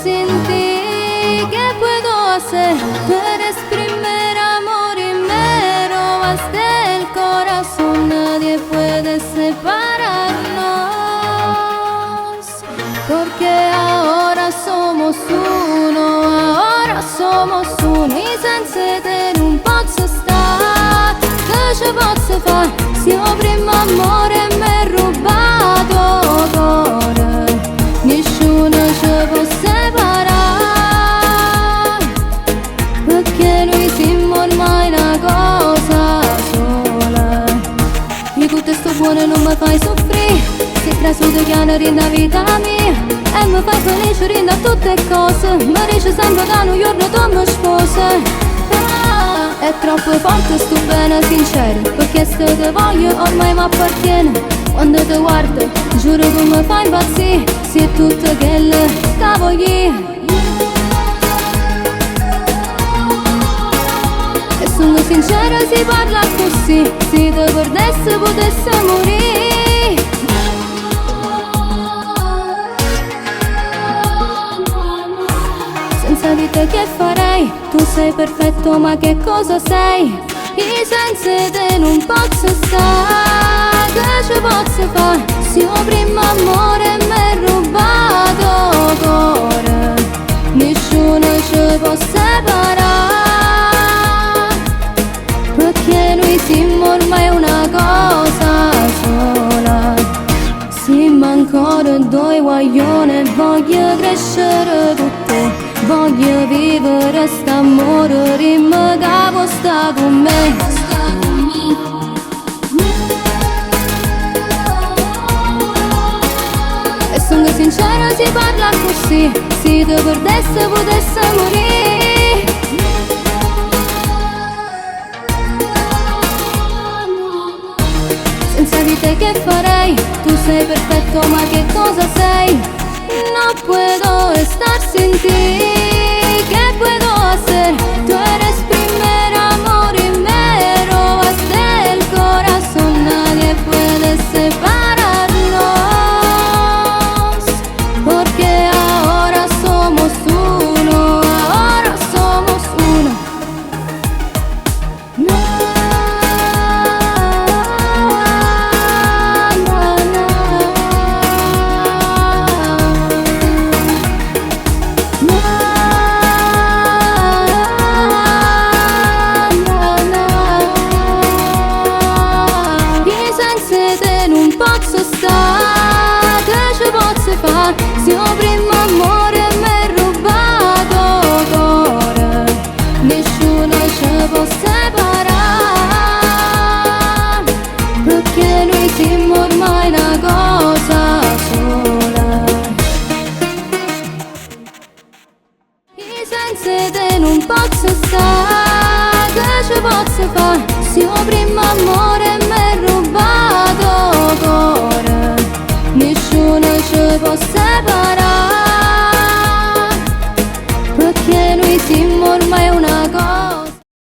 sin ti, ¿qué puedo hacer para exprimir amor y mero hasta el corazón? Nadie puede separarnos, porque ahora somos uno y senza te non posso stare. Che ci posso fare se io primo amore mi è rubato cuore? Nessuno ci può separare, perché noi siamo ormai una cosa sola. Io con te sto buono non mi fai soffrire, sei cresciuto chiaro rinda vita mia e mi fai felice rinda tutte cose. Mi dici sempre che un giorno tu mi sposi. È troppo forte sto bene sincero, perché se te voglio ormai mi appartiene. Quando ti guardo giuro che mi fai impazzire, sei tutto quello che voglio. E sono sincera si parla così, se ti perdessi potessi morire. Senza di te che farei? Tu sei perfetto ma che cosa sei? Io senza te non posso stare. Che ci posso fare se io primo amore mi è rubato cuore? Nessuno ci può separare, perché noi siamo ormai una cosa sola. Siamo ancora due guaglioni e voglio crescere con te. Voglio vivere st'amore, rimma che può sta con me. E sono sincera si parla così, se ti perdessi potessi morire. Senza di te che farei? Tu sei perfetto ma che cosa sei? No puedo estar sin ti. ¿Qué puedo hacer? Tú eres primer amor y mero hasta el corazón. Nadie puede separarnos, porque ahora somos uno. No. Se io primo amore mi è rubato cuore, nessuno ci può separare, perché noi siamo ormai una cosa sola. Io senza te non posso stare.